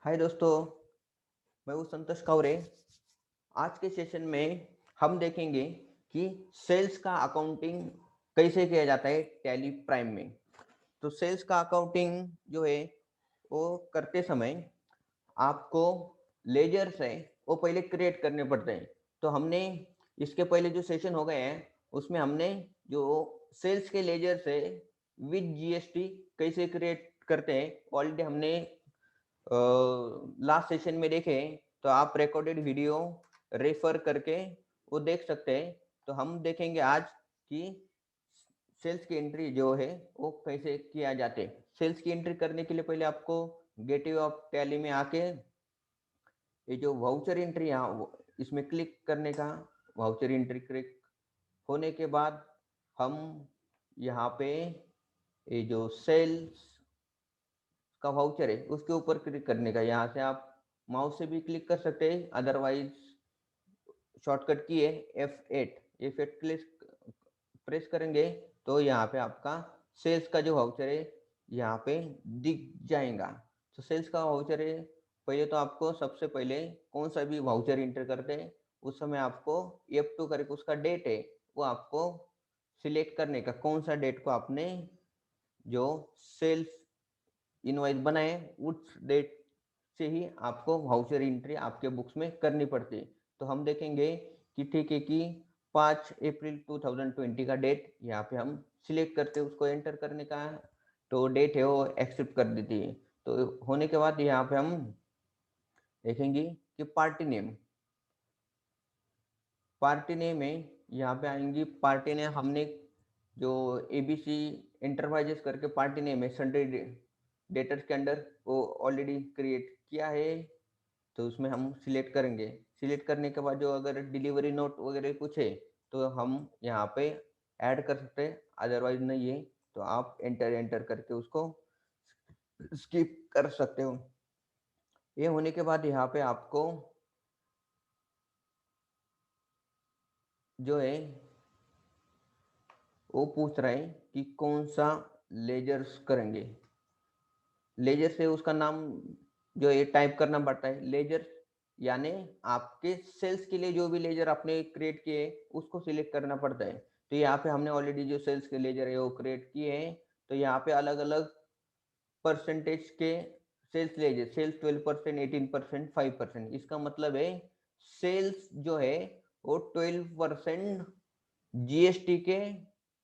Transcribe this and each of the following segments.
हाय दोस्तों, मैं हूँ संतोष कौरे। आज के सेशन में हम देखेंगे कि सेल्स का अकाउंटिंग कैसे किया जाता है टैली प्राइम में। तो सेल्स का अकाउंटिंग जो है वो करते समय आपको लेजर्स है वो पहले क्रिएट करने पड़ते हैं। तो हमने इसके पहले जो सेशन हो गए हैं उसमें हमने जो सेल्स के लेजर्स है विद जीएसटी कैसे क्रिएट करते हैं ऑलरेडी हमने लास्ट सेशन में देखे। तो आप रिकॉर्डेड वीडियो रेफर करके वो देख सकते हैं। तो हम देखेंगे आज कि सेल्स की एंट्री जो है वो कैसे किया जाते। सेल्स की एंट्री करने के लिए पहले आपको गेटवे ऑफ टैली में आके ये जो वाउचर एंट्री यहाँ इसमें क्लिक करने का। वाउचर एंट्री क्लिक होने के बाद हम यहाँ पे ये जो सेल्स का वाउचर है उसके ऊपर क्लिक करने का। यहाँ से आप माउस से भी क्लिक कर सकते हैं, अदरवाइज शॉर्टकट की है F8। F8 क्लिक प्रेस करेंगे तो यहाँ पे आपका सेल्स का जो वाउचर है यहाँ पे दिख जाएगा। तो सेल्स का वाउचर है, पहले तो आपको सबसे पहले कौन सा भी वाउचर इंटर करते हैं उस समय आपको F2 करके उसका डेट है वो आपको सिलेक्ट करने का, कौन सा डेट को आपने जो सेल्स इनवॉइस बनाए उस डेट से ही आपको वाउचर एंट्री आपके बुक्स में करनी पड़ती है। तो हम देखेंगे कि ठीक है कि 5 अप्रैल 2020 का डेट यहाँ पे हम सिलेक्ट करते हैं, उसको एंटर करने का। तो डेट है वो एक्सेप्ट कर देती है। तो होने के बाद यहाँ पे हम देखेंगे कि पार्टी नेम में यहाँ पे आएंगी। पार्टी नेम हमने जो एबीसी एंटरप्राइजेस करके पार्टी नेम है सन्डे डेटर्स के अंडर वो ऑलरेडी क्रिएट किया है। तो उसमें हम सिलेक्ट करेंगे। सिलेक्ट करने के बाद जो अगर डिलीवरी नोट वगैरह कुछ है तो हम यहाँ पे ऐड कर सकते हैं, अदरवाइज नहीं है तो आप एंटर करके उसको स्किप कर सकते हो। ये होने के बाद यहाँ पे आपको जो है वो पूछ रहे हैं कि कौन सा लेजर्स करेंगे। लेजर से उसका नाम जो ये टाइप करना पड़ता है लेजर, यानी आपके सेल्स के लिए जो भी लेजर आपने क्रिएट किए उसको सिलेक्ट करना पड़ता है। तो यहाँ पे हमने ऑलरेडी जो सेल्स के लेजर है वो क्रिएट किए हैं। तो यहाँ पे अलग अलग परसेंटेज के सेल्स लेजर, सेल्स 12%, 18%, 5%। इसका मतलब है सेल्स जो है वो 12% जीएसटी के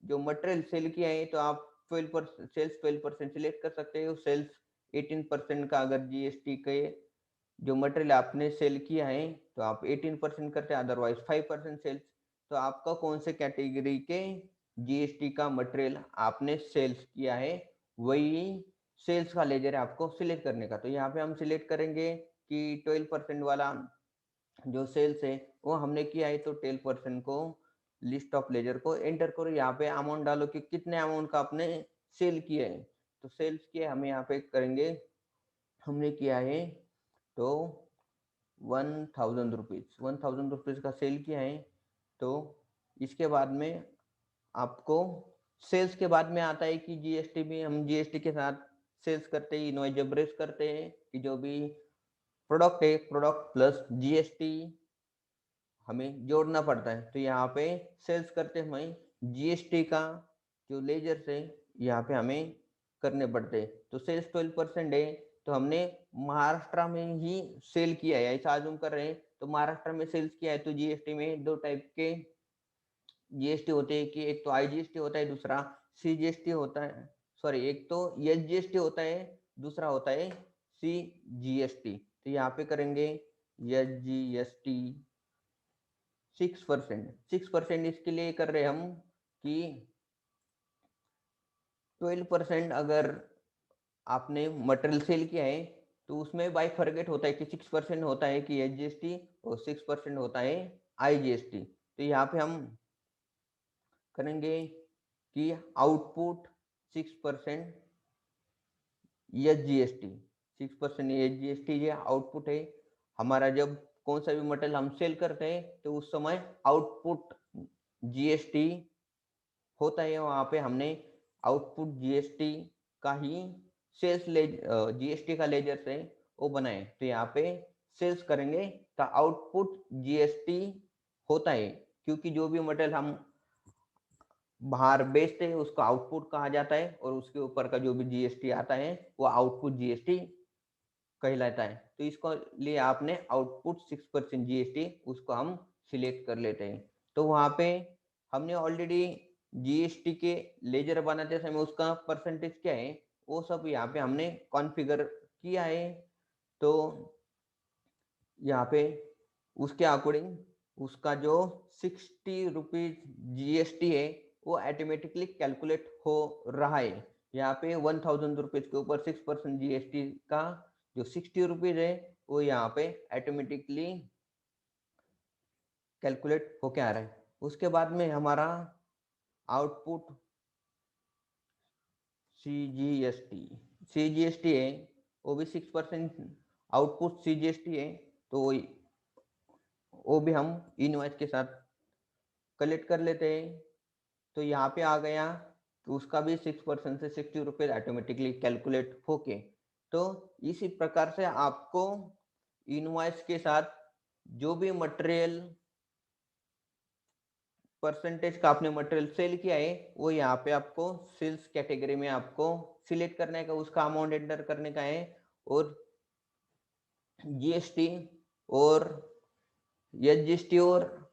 जो मटेरियल सेल किया है तो आप 12% सेल्स 12% सिलेक्ट कर सकते हो। सेल्स 18% का अगर जीएसटी के जो मटेरियल आपने सेल किया है तो आप 18% करते हैं, अदरवाइज 5% सेल्स। तो आपका कौन से कैटेगरी के जीएसटी का मटेरियल आपने सेल्स किया है वही सेल्स का लेजर है आपको सिलेक्ट करने का। तो यहाँ पे हम सिलेक्ट करेंगे कि 12% वाला जो सेल्स है वो हमने किया है। तो 12% को लिस्ट ऑफ लेजर को एंटर करो, यहाँ पे अमाउंट डालो कि कितने अमाउंट का आपने सेल किया है। तो सेल्स किया हम यहाँ पे करेंगे, हमने किया है तो 1000 रुपीज, 1000 रुपीज का सेल किया है। तो इसके बाद में आपको सेल्स के बाद में आता है कि जीएसटी में हम जीएसटी के साथ सेल्स करते हैं, इनवॉइस जब रेस करते हैं कि जो भी प्रोडक्ट है प्रोडक्ट प्लस जीएसटी हमें जोड़ना पड़ता है। तो यहाँ पे सेल्स करते हमें जीएसटी का जो लेजर से यहाँ पे हमें करने पड़ते हैं। तो सेल्स 12% है तो हमने महाराष्ट्र में ही सेल किया है ऐसा आजूम कर रहे हैं। तो महाराष्ट्र में सेल्स किया है तो जीएसटी में दो टाइप के जीएसटी होते हैं कि एक तो आईजीएसटी होता है, दूसरा सीजीएसटी होता है। सॉरी, एक तो एसजीएसटी होता है, दूसरा होता है सीजीएसटी। तो यहाँ पे करेंगे एसजीएसटी 6%। इसके लिए कर रहे हम कि 12% अगर आपने मटेरियल सेल किया है तो उसमें बाय फॉरगेट होता है कि 6% होता है कि एसजीएसटी और 6% होता है आईजीएसटी। तो यहाँ पे हम करेंगे कि आउटपुट 6% एसजीएसटी, 6% एसजीएसटी ये आउटपुट है हमारा। जब कौन सा भी मटेरियल हम सेल करते हैं तो उस समय आउटपुट जीएसटी होता है। वहां पे हमने आउटपुट जीएसटी का ही सेल्स ले जीएसटी का लेजर से वो बनाए। तो यहाँ पे सेल्स करेंगे तो आउटपुट जीएसटी होता है, क्योंकि जो भी मटेरियल हम बाहर बेचते हैं उसको आउटपुट कहा जाता है, और उसके ऊपर का जो भी जीएसटी आता है वो आउटपुट जीएसटी कहलाता है। तो इसको लिए आपने आउटपुट 6% जीएसटी उसको हम सिलेक्ट कर लेते हैं। तो वहां पे हमने ऑलरेडी जीएसटी के लेजर बनाते समय उसका परसेंटेज क्या है वो सब यहाँ पे हमने कॉन्फ़िगर किया है। तो यहाँ पे उसके अकॉर्डिंग उसका जो 60 रुपीज जीएसटी है वो ऑटोमेटिकली कैलकुलेट हो रहा है। यहाँ पे 1000 रुपीज के ऊपर 6% जीएसटी का जो 60 रुपीज है वो यहाँ पे ऑटोमेटिकली कैलकुलेट होके आ रहा है। उसके बाद में हमारा आउटपुट सीजीएसटी है, वो भी 6% आउटपुट सीजीएसटी है। तो वो भी हम इनवॉइस के साथ कलेक्ट कर लेते हैं। तो यहाँ पे आ गया तो उसका भी 6% से 60 रुपीज ऑटोमेटिकली कैलकुलेट होके। तो इसी प्रकार से आपको इनवॉइस के साथ जो भी मटेरियल परसेंटेज का आपने मटेरियल सेल किया है वो यहाँ पे आपको सेल्स कैटेगरी में आपको सिलेक्ट करने का, उसका अमाउंट एंटर करने का है, और जीएसटी और एसजीएसटी और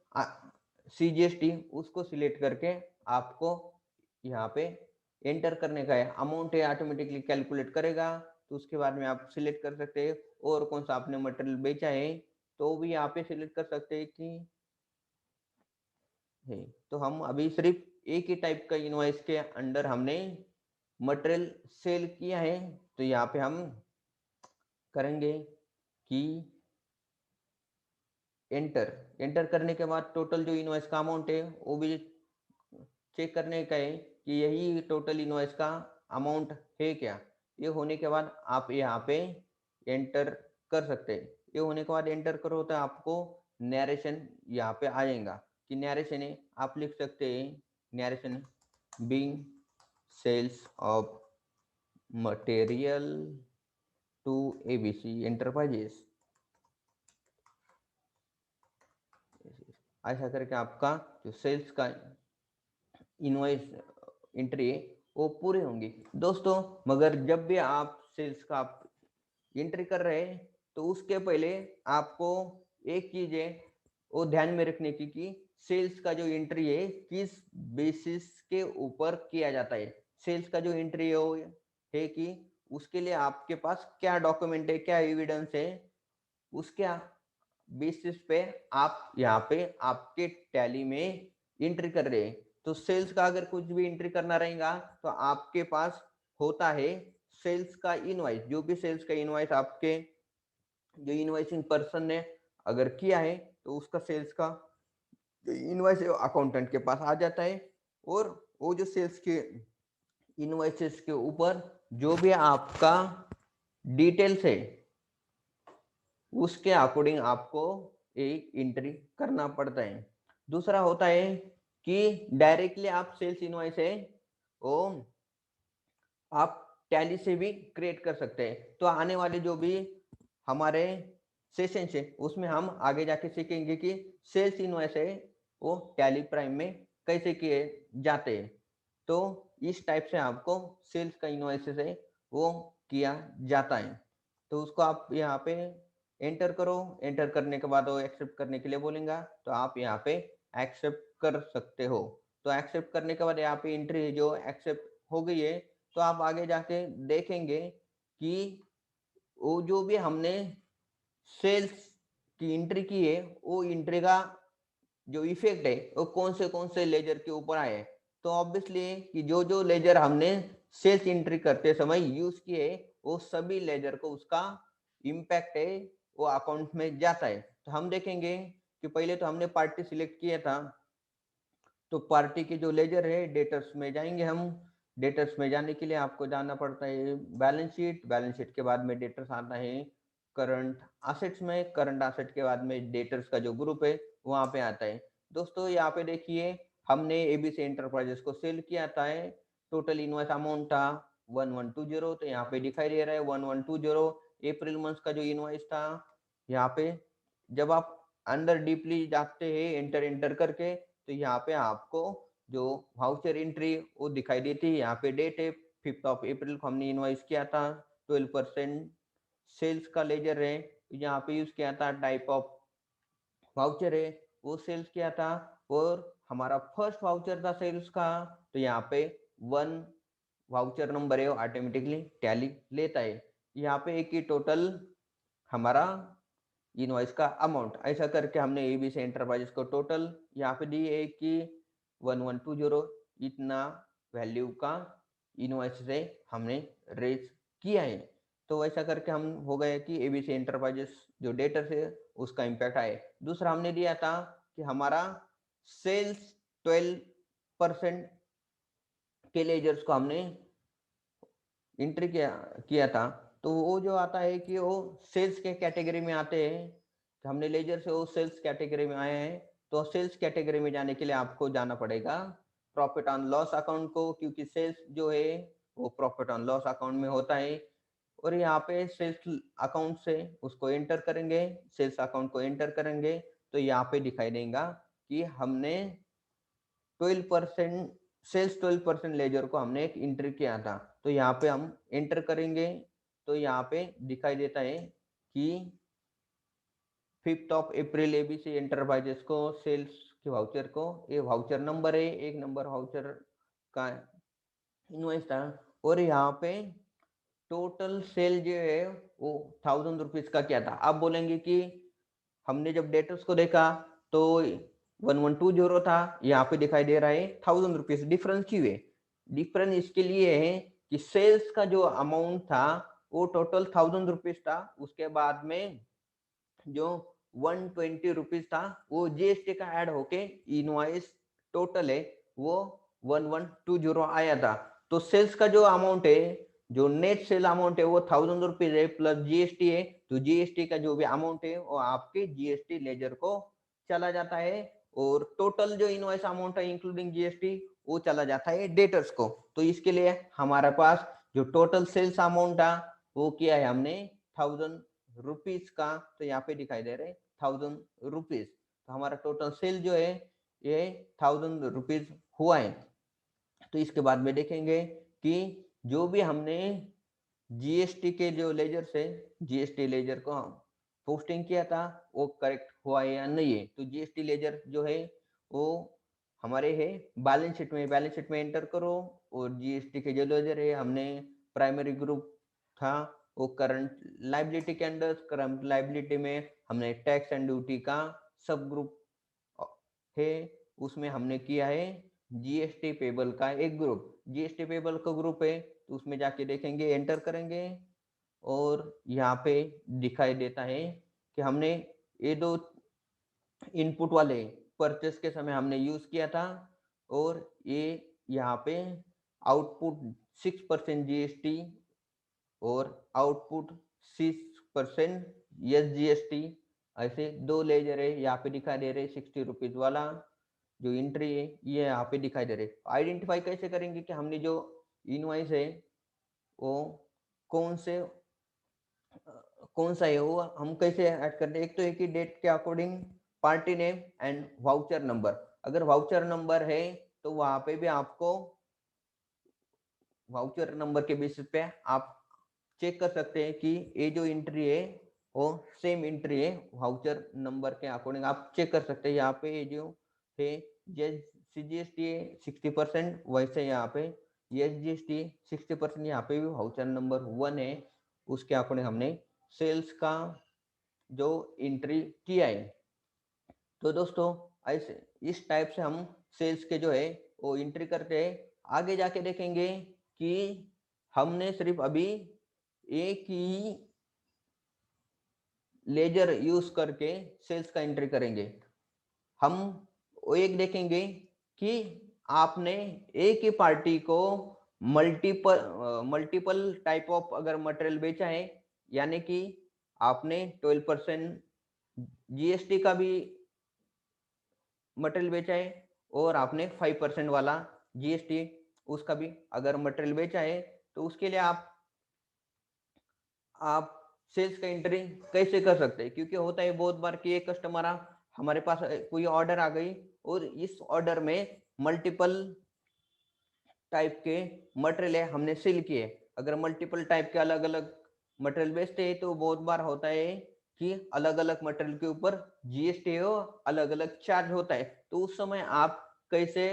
सीजीएसटी उसको सिलेक्ट करके आपको यहाँ पे एंटर करने का है। अमाउंट है ऑटोमेटिकली कैलकुलेट करेगा। तो उसके बाद में आप सिलेक्ट कर सकते हैं और कौन सा आपने मटेरियल बेचा है तो भी यहाँ पे सिलेक्ट कर सकते हैं कि है। तो हम अभी सिर्फ एक ही टाइप का इनवॉइस के अंडर हमने मटेरियल सेल किया है। तो यहाँ पे हम करेंगे कि एंटर करने के बाद टोटल जो इनवॉइस का अमाउंट है वो भी चेक करने का है कि यही टोटल इनवॉइस का अमाउंट है क्या। ये होने के बाद आप यहाँ पे एंटर कर सकते हैं। ये होने के बाद एंटर करो तो आपको नरेशन यहाँ पे आ जाएगा कि नरेशन है। आप लिख सकते हैं narration being sales of material to ABC Enterprises, ऐसा करके आपका जो सेल्स का इनवॉइस एंट्री है वो पूरे होंगे दोस्तों। मगर जब भी आप सेल्स का आप एंट्री कर रहे हैं तो उसके पहले आपको एक चीज है वो ध्यान में रखने की कि सेल्स का जो एंट्री है किस बेसिस के ऊपर किया जाता है। सेल्स का जो एंट्री है वो है कि उसके लिए आपके पास क्या डॉक्यूमेंट है, क्या एविडेंस है, उसके बेसिस पे आप यहाँ पे आपके टैली में एंट्री कर रहे हैं। तो सेल्स का अगर कुछ भी एंट्री करना रहेगा तो आपके पास होता है सेल्स का इनवॉइस। जो भी सेल्स का इनवॉइस आपके जो इनवॉइसिंग पर्सन ने अगर किया है तो उसका सेल्स का जो इनवॉइस अकाउंटेंट के पास आ जाता है, और वो जो सेल्स के इनवॉइसेस के ऊपर जो भी आपका डिटेल्स है उसके अकॉर्डिंग आपको एक एंट्री करना पड़ता है। दूसरा होता है कि डायरेक्टली आप सेल्स इनवॉइस है वो आप टैली से भी क्रिएट कर सकते हैं। तो आने वाले जो भी हमारे सेशन है उसमें हम आगे जाके सीखेंगे कि सेल्स इनवॉइस है वो टैली प्राइम में कैसे किए जाते हैं। तो इस टाइप से आपको सेल्स का इनवॉइसेस है वो किया जाता है। तो उसको आप यहाँ पे एंटर करो। एंटर करने के बाद वो एक्सेप्ट करने के लिए बोलेगा तो आप यहाँ पे एक्सेप्ट कर सकते हो। तो एक्सेप्ट करने के बाद यहाँ पे एंट्री जो एक्सेप्ट हो गई है तो आप आगे जाके देखेंगे कि वो जो भी हमने सेल्स की एंट्री की है वो एंट्री का जो इफेक्ट है वो कौन से लेजर के ऊपर आए। तो ऑब्वियसली कि जो जो लेजर हमने सेल्स एंट्री करते समय यूज किए वो सभी लेजर को उसका इम्पैक्ट है वो अकाउंट में जाता है। तो हम देखेंगे कि पहले तो हमने पार्टी सिलेक्ट किया था, तो पार्टी के जो लेजर है डेटर्स में जाएंगे हम। डेटर्स में जाने के लिए आपको जाना पड़ता है बैलेंस शीट। बैलेंस शीट के बाद में डेटर्स आता है करंट असेट्स में। करंट असेट के बाद में डेटर्स का जो ग्रुप है वहां पे आता है। दोस्तों यहाँ पे देखिए हमने एबीसी एंटरप्राइजेस को सेल किया था। टोटल इनवॉइस अमाउंट था 1120। तो यहाँ पे दिखाई दे रहा है 1120। अप्रैल मंथ का जो इनवॉइस था, यहाँ पे जब आप अंदर डीपली जाते हैं एंटर करके, तो यहाँ पे आपको जो वाउचर एंट्री वो दिखाई देती है। यहाँ पे डेट है 5 अप्रैल को हमने इनवॉइस किया था, 12% सेल्स का लेजर है, यहाँ पे यूज किया था, टाइप ऑफ वाउचर है वो सेल्स किया था, और हमारा फर्स्ट वाउचर था सेल्स का, तो यहाँ पे 1 वाउचर नंबर है, ऑटोमेटिकली टैली लेता है। यहाँ पे एक ही टोटल हमारा इनवॉइस का अमाउंट, ऐसा करके हमने एबीसी एंटरप्राइजेस को टोटल यहाँ पे दी है कि 1120 इतना वैल्यू का इनवॉइस से हमने रेज किया है। तो ऐसा करके हम हो गए कि एबीसी एंटरप्राइजेस जो डेटर से उसका इम्पैक्ट आए। दूसरा हमने दिया था कि हमारा सेल्स 12% के लेजर्स को हमने एंट्री किया था, तो वो जो आता है कि वो सेल्स के कैटेगरी में आते हैं, तो हमने लेजर से वो सेल्स कैटेगरी में आए हैं। तो सेल्स कैटेगरी में जाने के लिए आपको जाना पड़ेगा प्रॉफिट ऑन लॉस अकाउंट को, क्योंकि सेल्स जो है वो प्रॉफिट ऑन लॉस अकाउंट में होता है। और यहाँ पे सेल्स अकाउंट से उसको एंटर करेंगे, सेल्स अकाउंट को एंटर करेंगे, तो यहाँ पे दिखाई देगा कि हमने 12% सेल्स 12% लेजर को हमने एक एंट्री किया था। तो यहाँ पे हम एंटर करेंगे, तो यहाँ पे दिखाई देता है कि 5 अप्रैल एबीसी एंटरप्राइजेस को सेल्स के वाउचर को, ये वाउचर नंबर है, एक नंबर वाउचर का इनवॉइस था, और यहाँ पे टोटल सेल जो है वो 1000 रुपीज का क्या था। आप बोलेंगे कि हमने जब डेटर्स को देखा तो 1120 था, यहाँ पे दिखाई दे रहा है 1000 रुपीज, डिफरेंस क्यों है? डिफरेंस इसके लिए है कि सेल्स का जो अमाउंट था वो टोटल 1000 रुपीज था, उसके बाद में जो 120 रुपीज था वो जीएसटी का ऐड होके इनवॉइस टोटल है वो 1120 आया था। तो सेल्स का जो अमाउंट है, जो नेट सेल अमाउंट है वो 1000 रुपीज है, प्लस जीएसटी है, तो जीएसटी का जो भी अमाउंट है वो आपके जीएसटी लेजर को चला जाता है, और टोटल जो इनवॉइस अमाउंट है इंक्लूडिंग जीएसटी वो चला जाता है डेटर्स को। तो इसके लिए हमारे पास जो टोटल सेल्स अमाउंट था वो किया है हमने 1000 रुपीज का, तो यहाँ पे दिखाई दे रहे 1000 रुपीज। तो हमारा टोटल सेल जो है ये 1000 रुपीज हुआ है। तो इसके बाद में देखेंगे कि जो भी हमने जीएसटी के जो लेजर से जीएसटी लेजर को हम पोस्टिंग किया था वो करेक्ट हुआ है या नहीं है। तो जीएसटी लेजर जो है वो हमारे है बैलेंस शीट में एंटर करो, और जीएसटी के जो लेजर है हमने प्राइमरी ग्रुप था वो करंट लाइबिलिटी के अंदर, करंट लाइबिलिटी में हमने टैक्स एंड ड्यूटी का सब ग्रुप है, उसमें हमने किया है जीएसटी पेबल का एक ग्रुप। जीएसटी पेबल का ग्रुप है तो उसमें जाके देखेंगे, एंटर करेंगे, और यहाँ पे दिखाई देता है कि हमने ये दो इनपुट वाले परचेस के समय हमने यूज किया था, और ये यहाँ पे आउटपुट 6% जीएसटी और आउटपुट 6% एसजीएसटी, ऐसे दो लेजर है यहाँ पे दिखाई दे रहे 60 रुपीज वाला जो एंट्री है ये यहाँ पे दिखाई दे रहे। आइडेंटिफाई कैसे करेंगे कि हमने जो इनवॉइस है वो कौन से कौन सा है, वो हम कैसे ऐड करते हैं? एक तो एक ही डेट के according party name and voucher number, अगर वाउचर नंबर है तो वहां पे भी आपको वाउचर नंबर के बेसिस पे आप चेक कर सकते हैं कि ये जो एंट्री है वो सेम एंट्री है वाउचर नंबर के अकॉर्डिंग आप चेक कर सकते हैं। यहाँ पे ये जो है सीजीएसटी है 60%, वैसे यहाँ पे एसजीएसटी 60%, यहाँ पे भी वाउचर नंबर 1 है, उसके अकॉर्डिंग हमने सेल्स का जो एंट्री किया है। तो दोस्तों ऐसे इस टाइप से हम सेल्स के जो है वो एंट्री करते हैं। आगे जाके देखेंगे कि हमने सिर्फ अभी एक ही लेजर यूज करके सेल्स का एंट्री करेंगे। हम एक देखेंगे कि आपने एक ही पार्टी को मल्टीपल टाइप ऑफ अगर मटेरियल बेचा है, यानी कि आपने 12% जीएसटी का भी मटेरियल बेचा है, और आपने 5% वाला जीएसटी उसका भी अगर मटेरियल बेचा है, तो उसके लिए आप सेल्स का एंट्री कैसे कर सकते हैं, क्योंकि होता है बहुत बार कि एक कस्टमर हमारे पास कोई ऑर्डर आ गई और इस ऑर्डर में मल्टीपल टाइप के मटेरियल है हमने सेल किए। अगर मल्टीपल टाइप के अलग अलग मटेरियल बेचते हैं तो बहुत बार होता है कि अलग अलग मटेरियल के ऊपर जीएसटी और अलग अलग चार्ज होता है। तो उस समय आप कैसे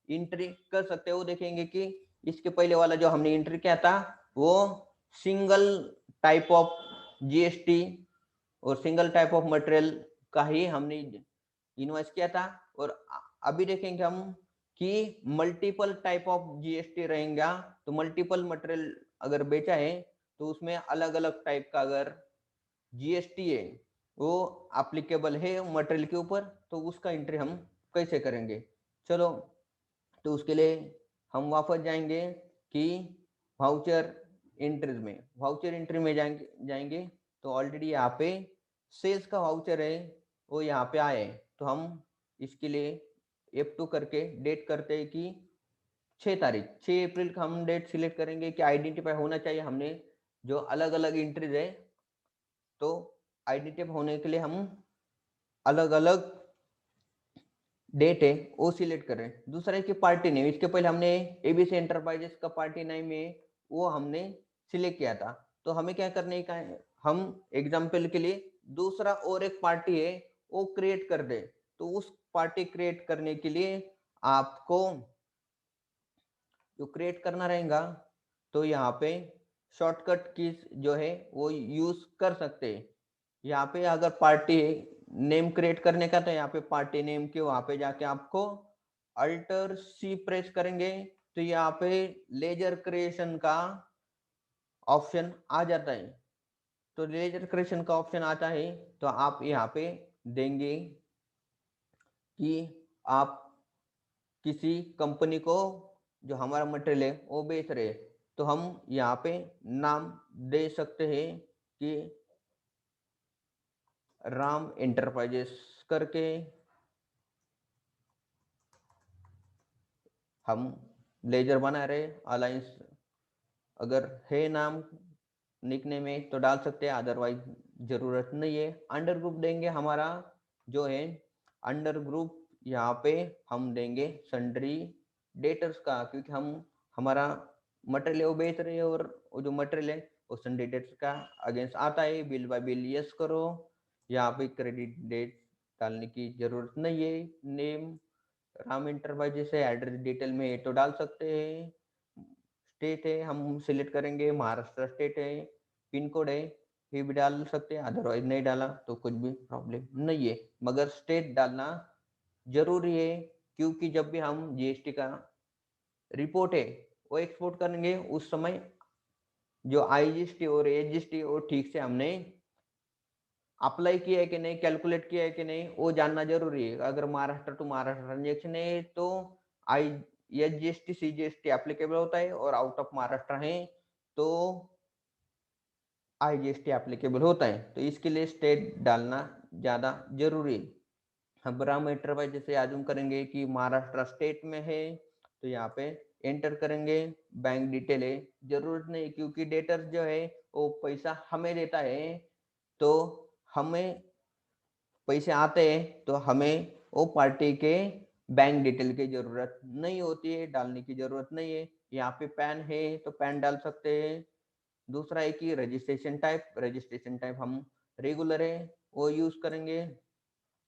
एंट्री कर सकते हो, देखेंगे कि इसके पहले वाला जो हमने एंट्री किया था वो सिंगल टाइप ऑफ जीएसटी और सिंगल टाइप ऑफ मटेरियल का ही हमने इन्वॉइस किया था। और अभी देखेंगे हम कि मल्टीपल टाइप ऑफ जीएसटी रहेगा। तो मल्टीपल मटेरियल अगर बेचा है तो उसमें अलग अलग टाइप का अगर जीएसटी है वो एप्लीकेबल है मटेरियल के ऊपर, तो उसका एंट्री हम कैसे करेंगे। चलो, तो उसके लिए हम वापस जाएंगे कि वाउचर एंट्री में जाएंगे तो ऑलरेडी यहाँ पे सेल्स का वाउचर है वो यहाँ पे आए। तो हम इसके लिए F2 करके डेट करते हैं कि 6 अप्रैल का हम डेट सिलेक्ट करेंगे कि आइडेंटिफाई होना चाहिए हमने जो अलग अलग एंट्रीज है। तो आइडेंटिफाई होने के लिए हम अलग अलग डेट है वो सिलेक्ट करें। दूसरा है कि पार्टी नेम, इसके पहले हमने एबीसी एंटरप्राइजेस का पार्टी नेम है वो हमने सिलेक्ट किया था। तो हमें क्या करने का है, हम एग्जाम्पल के लिए दूसरा और एक पार्टी है वो क्रिएट कर दे। तो उस पार्टी क्रिएट करने के लिए आपको जो क्रिएट करना रहेगा तो यहाँ पे शॉर्टकट कीज जो है वो यूज कर सकते हैं। यहाँ पे अगर पार्टी नेम क्रिएट करने का तो यहाँ पे पार्टी नेम के वहां पे जाके आपको अल्टर सी प्रेस करेंगे तो यहाँ पे लेजर क्रिएशन का ऑप्शन आ जाता है। तो लेजर क्रिएशन का ऑप्शन आता है तो आप यहाँ पे देंगे कि आप किसी कंपनी को जो हमारा मटेरियल है वो बेच रहे। तो हम यहाँ पे नाम दे सकते हैं कि राम एंटरप्राइजेस करके हम लेजर बना रहे। अलायंस अगर है नाम लिखने में तो डाल सकते हैं, अदरवाइज जरूरत नहीं है। अंडर ग्रुप देंगे हमारा जो है अंडर ग्रुप, यहाँ पे हम देंगे सन्ड्री डेटर्स का, क्योंकि हम हमारा मटेरियल वो बेच रहे हैं और वो जो मटेरियल है वो सन्ड्री डेट्स का अगेंस्ट आता है। बिल बाय बिल यस करो, यहाँ पे क्रेडिट डेट डालने की जरूरत नहीं है। नेम राम इंटरप्राइजेस है, एड्रेस डिटेल में तो डाल सकते हैं। स्टेट है हम सिलेक्ट करेंगे महाराष्ट्र स्टेट है, पिन कोड है ये भी डाल सकते हैं, अदरवाइज नहीं डाला तो कुछ भी प्रॉब्लम नहीं है। मगर स्टेट डालना जरूरी है क्योंकि जब भी हम जीएसटी का रिपोर्ट है वो एक्सपोर्ट करेंगे उस समय जो आईजीएसटी और एजीएसटी वो ठीक से हमने अप्लाई किया है कि नहीं, कैलकुलेट किया है कि नहीं, वो जानना जरूरी है। अगर महाराष्ट्र टू महाराष्ट्र ट्रांजेक्शन है तो आई एसजीएसटी सीजीएसटी एप्लीकेबल होता है, और आउट ऑफ महाराष्ट्र है तो आईजीएसटी एप्लीकेबल होता है। तो इसके लिए स्टेट डालना ज्यादा जरूरी है। हम राम एंटरप्राइज जैसे आजूम करेंगे कि महाराष्ट्र स्टेट में है तो यहाँ पे एंटर करेंगे। बैंक डिटेल है जरूरत नहीं क्योंकि डेटर जो है वो पैसा हमें देता है, तो हमें पैसे आते हैं तो हमें वो पार्टी के बैंक डिटेल की जरूरत नहीं होती है, डालने की जरूरत नहीं है। यहाँ पे पैन है तो पैन डाल सकते हैं। दूसरा है कि रजिस्ट्रेशन टाइप हम रेगुलर है वो यूज करेंगे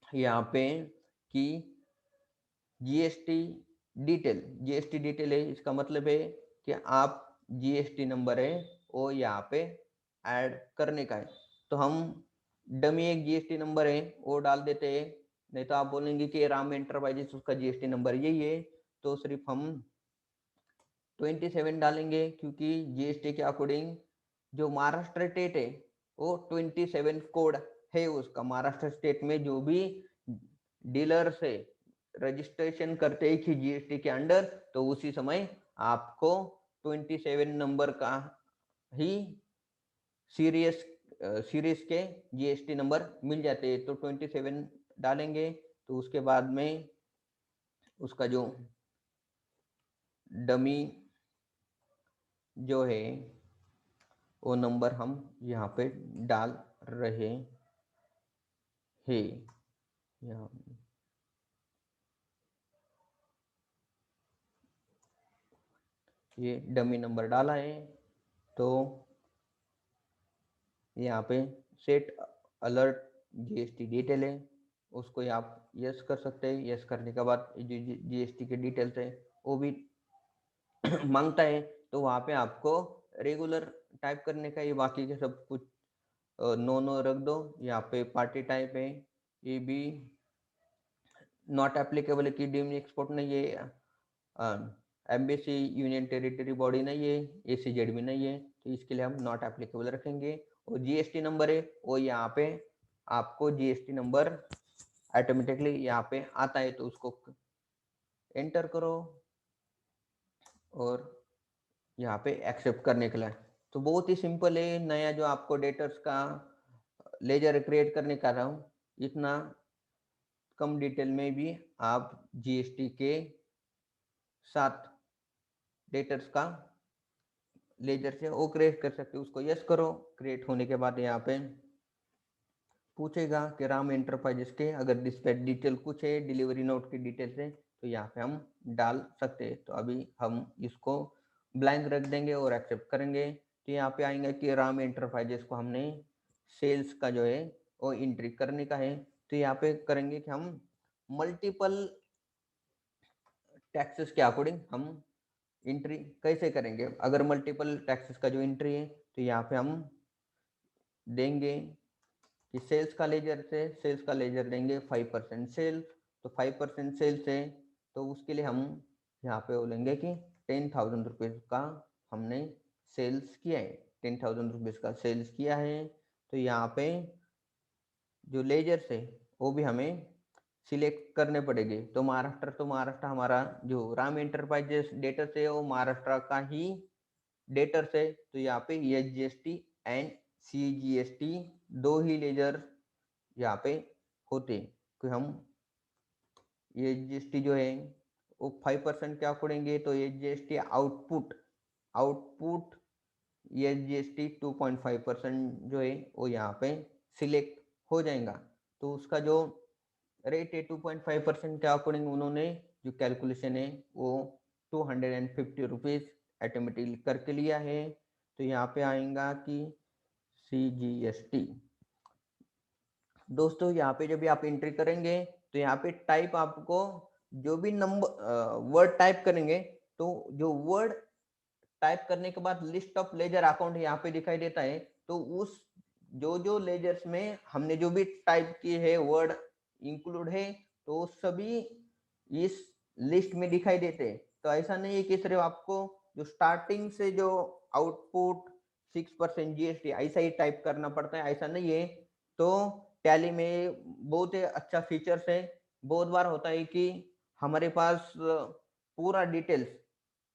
यहाँ पे कि जीएसटी डिटेल है, इसका मतलब है कि आप जीएसटी नंबर है वो यहाँ पे ऐड करने का है। तो हम डमी एक जीएसटी नंबर है वो डाल देते हैं, नहीं तो आप बोलेंगे कि राम एंटरप्राइजेस उसका जीएसटी नंबर यही है। तो सिर्फ हम 27 डालेंगे क्योंकि जीएसटी के अकॉर्डिंग जो महाराष्ट्र स्टेट है वो 27 कोड है उसका। महाराष्ट्र स्टेट में जो भी डीलर से रजिस्ट्रेशन करते हैं कि जीएसटी के अंडर, तो उसी समय आपको 27 नंबर का ही सीरीज के जीएसटी नंबर मिल जाते हैं। तो 27 डालेंगे तो उसके बाद में उसका जो डमी जो है वो नंबर हम यहाँ पे डाल रहे हैं। यहाँ ये डमी नंबर डाला है, तो यहाँ पे सेट अलर्ट जीएसटी डिटेल है, उसको आप यस कर सकते हैं। यस करने के बाद जो जीएसटी के डिटेल्स है वो भी मांगता है, तो वहाँ पे आपको रेगुलर टाइप करने का, ये बाकी के सब कुछ नो रख दो। यहाँ पे पार्टी टाइप है, ये भी नॉट एप्लीकेबल की डीम एक्सपोर्ट नहीं है, एम्बेसी यूनियन टेरिटरी बॉडी नहीं है, एसीजेड भी नहीं है, तो इसके लिए हम नॉट एप्लीकेबल रखेंगे। और जीएसटी नंबर है वो यहाँ पे आपको जीएसटी नंबर ऑटोमेटिकली यहाँ पे आता है, तो उसको एंटर करो और यहाँ पे एक्सेप्ट करने के लिए। तो बहुत ही सिंपल है। नया जो आपको डेटर्स का लेजर क्रिएट करने का रहा हूँ, इतना कम डिटेल में भी आप जीएसटी के साथ डेटर्स का लेजर से वो क्रिएट कर सकते हो। उसको यस करो। क्रिएट होने के बाद यहाँ पे पूछेगा कि राम एंटरप्राइजेस के अगर डिस्पैच डिटेल कुछ है, डिलीवरी नोट की डिटेल्स है, तो यहाँ पे हम डाल सकते हैं। तो अभी हम इसको ब्लैंक रख देंगे और एक्सेप्ट करेंगे। तो यहाँ पे आएंगे कि राम एंटरप्राइजेस को हमने सेल्स का जो है वो एंट्री करने का है। तो यहाँ पे करेंगे कि हम मल्टीपल टैक्सेस के अकॉर्डिंग हम एंट्री कैसे करेंगे। अगर मल्टीपल टैक्सेस का जो एंट्री है, तो यहाँ पे हम देंगे कि सेल्स का लेजर से सेल्स का लेजर देंगे 5% सेल्स। तो 5% सेल्स है, तो उसके लिए हम यहाँ पे बोलेंगे कि 10,000 रुपीज़ का हमने सेल्स किया है, 10,000 रुपीज़ का सेल्स किया है। तो यहाँ पे जो लेजर्स है वो भी हमें सिलेक्ट करने पड़ेंगे। तो महाराष्ट्र हमारा जो राम एंटरप्राइजेस डेटर है वो महाराष्ट्र का ही डेटर है। तो यहाँ पे एचजीएसटी एंड सीजीएसटी दो ही लेजर यहाँ पे होते, कि हम ये जीएसटी जो है वो 5% क्या पड़ेंगे। तो ये जीएसटी आउटपुट आउटपुट ये जीएसटी 2.5% जो है वो यहाँ पे सिलेक्ट हो जाएगा। तो उसका जो रेट है 2.5% के अकॉर्डिंग उन्होंने जो कैलकुलेशन है वो 250 रुपीज़ ऑटोमेटिकली करके लिया है। तो यहाँ पे आएगा कि सीजीएसटी। दोस्तों यहाँ पे जब भी आप एंट्री करेंगे, तो यहाँ पे टाइप आपको जो भी नंबर वर्ड टाइप करेंगे, तो जो वर्ड टाइप करने के बाद लिस्ट ऑफ लेजर अकाउंट यहाँ पे दिखाई देता है। तो उस जो लेजर्स में हमने जो भी टाइप किए है वर्ड इंक्लूड है, तो सभी इस लिस्ट में दिखाई देते हैं। तो ऐसा नहीं है कि सिर्फ आपको जो स्टार्टिंग से जो आउटपुट 6% जीएसटी ऐसा ही टाइप करना पड़ता है, ऐसा नहीं है। तो टैली में बहुत अच्छा फीचर्स है। बहुत बार होता है कि हमारे पास पूरा डिटेल्स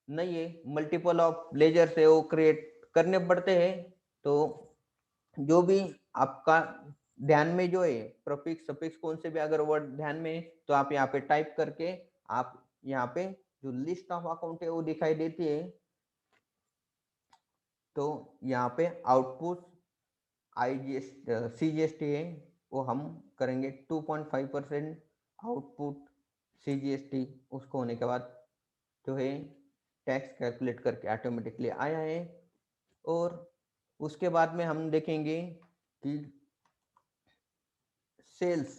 नहीं है, मल्टीपल ऑफ लेजर से वो क्रिएट करने पड़ते हैं। तो जो भी आपका ध्यान में जो है प्रीफिक्स सफिक्स कौन से भी अगर वर्ड ध्यान में है, तो आप यहाँ पे टाइप करके आप यहाँ पे जो लिस्ट ऑफ अकाउंट है वो दिखाई देती है। तो यहाँ पे आउटपुट सीजीएसटी है वो हम करेंगे 2.5% आउटपुट सीजीएसटी। उसको होने के बाद जो है टैक्स कैलकुलेट करके ऑटोमेटिकली आया है। और उसके बाद में हम देखेंगे कि सेल्स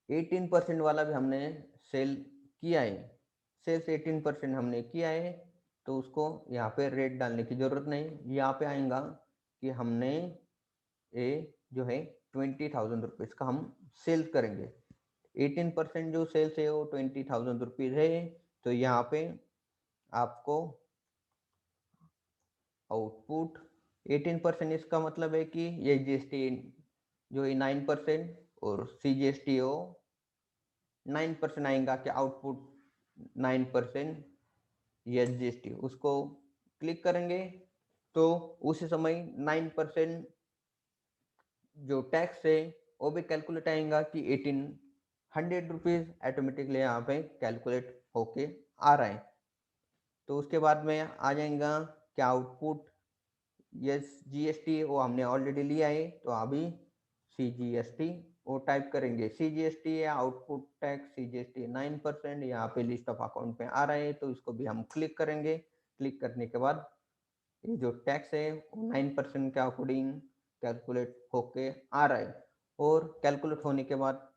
18% वाला भी हमने सेल किया है। सेल्स 18% हमने किया है, तो उसको यहाँ पे रेट डालने की जरूरत नहीं। यहाँ पे आएगा कि हमने ये जो है 20,000 रुपीज़ का हम सेल करेंगे। 18% जो सेल्स है वो 20,000 रुपीज़ है। तो यहाँ पे आपको आउटपुट 18%, इसका मतलब है कि ये जीएसटी जो है 9% और सीजीएसटी हो 9% आएगा कि आउटपुट 9% ये जीएसटी। उसको क्लिक करेंगे तो उसी समय 9% जो टैक्स है वो भी कैलकुलेट आएगा कि 1800 रुपीज़ ऑटोमेटिकली यहाँ पे कैलकुलेट होके आ रहा है। तो उसके बाद में आ जाएगा क्या आउटपुट यस जीएसटी वो हमने ऑलरेडी लिया है, तो अभी CGST वो टाइप करेंगे। CGST या आउटपुट टैक्स CGST 9%, यहाँ पे लिस्ट ऑफ अकाउंट पे आ रहा है, तो इसको भी हम क्लिक करेंगे। क्लिक करने के बाद ये जो टैक्स है वो 9% के अकॉर्डिंग कैलकुलेट होके आ रहा है। और कैलकुलेट होने के बाद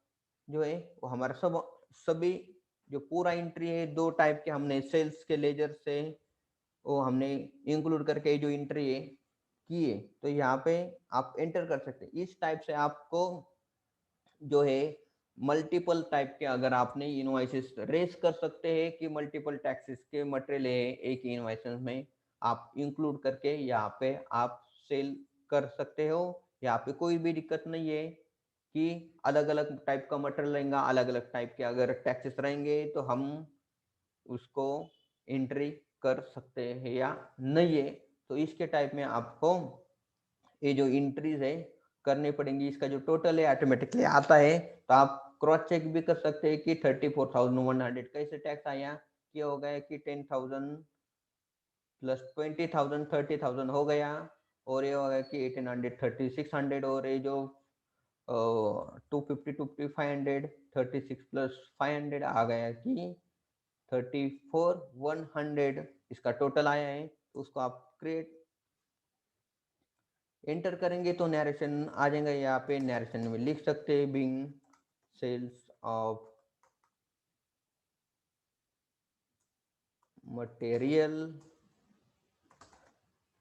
जो है वो हमारा सभी जो पूरा एंट्री है, दो टाइप के हमने सेल्स के लेजर से वो हमने इंक्लूड करके जो एंट्री है किए, तो यहाँ पे आप एंटर कर सकते हैं। इस टाइप से आपको जो है मल्टीपल टाइप के अगर आपने इनवॉइसेस रेस कर सकते हैं कि मल्टीपल टैक्सेस के मटेरियल है एक इनवॉइस में आप इंक्लूड करके यहाँ पे आप सेल कर सकते हो। यहाँ पे कोई भी दिक्कत नहीं है कि अलग अलग टाइप का मटेरियल रहेगा, अलग अलग टाइप के अगर टैक्सेस रहेंगे तो हम उसको एंट्री कर सकते हैं या नहीं है। तो इसके टाइप में आपको ये जो एंट्रीज है करनी पड़ेंगी। इसका जो टोटल है ऑटोमेटिकली आता है, तो आप क्रॉस चेक भी कर सकते हैं कि 34,100 कैसे टैक्स आया। ये हो गया कि 10,000 प्लस 20,000 30,000 हो गया, और ये हो गया कि 1,800 3,600, और ये जो 250 250 500 36 प्लस 500 आ गया कि 34,100 इसका टोटल आया है। तो उसको आप क्रिएट एंटर करेंगे तो नरेशन आ जाएगा। यहाँ पे नरेशन में लिख सकते हैं बिंग सेल्स ऑफ मटेरियल।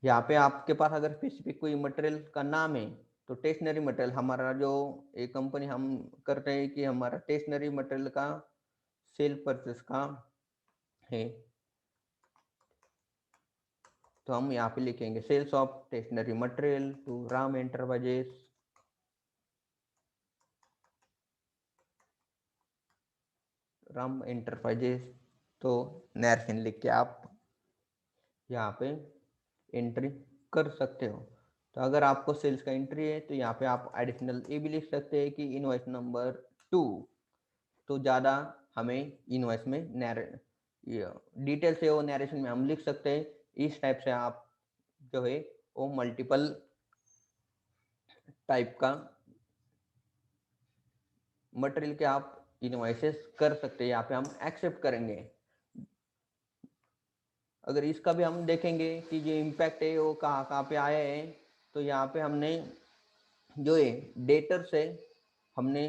यहाँ पे आपके पास अगर स्पेसिफिक कोई मटेरियल का नाम है तो स्टेशनरी मटेरियल हमारा जो एक कंपनी हम करते हैं कि हमारा स्टेशनरी मटेरियल का सेल परचेस का है, तो हम यहाँ पे लिखेंगे sales of stationery material to Ram Enterprises. Ram Enterprises, तो नरेशन लिख के आप यहाँ पे एंट्री कर सकते हो। तो अगर आपको सेल्स का एंट्री है तो यहाँ पे आप एडिशनल ये भी लिख सकते हैं कि इनवॉइस नंबर 2, तो ज़्यादा हमें इनवॉइस में डिटेल से वो नरेशन में हम लिख सकते हैं। इस टाइप से आप जो है वो मल्टीपल टाइप का मटेरियल के आप इनवॉइसेस कर सकते हैं। यहाँ पे हम एक्सेप्ट करेंगे। अगर इसका भी हम देखेंगे कि जो इम्पैक्ट है वो कहाँ कहाँ पे आया है, तो यहाँ पे हमने जो है डेटर से हमने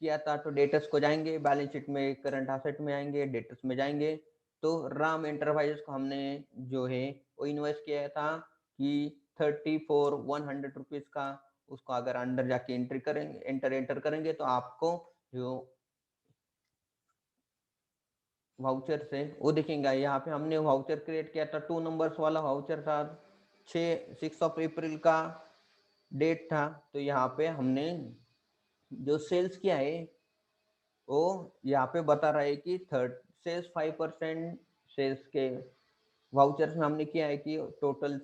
किया था, तो डेटर्स को जाएंगे, बैलेंस शीट में करंट असेट में आएंगे, डेटर्स में जाएंगे, तो राम एंटरप्राइजेस को हमने जो है वो इन्वेस्ट किया था कि 34,100 का। उसको अगर अंडर जाके एंट्री करेंगे, एंटर करेंगे तो आपको जो वाउचर से वो दिखेंगे। यहाँ पे हमने वाउचर क्रिएट किया था, 2 नंबर्स वाला वाउचर था, 6 अप्रैल का डेट था। तो यहाँ पे हमने जो सेल्स किया है वो यहाँ पे बता रहा है कि सेल्स 5% सेल्स के वाउचर्स में हमने किया है कि टोटल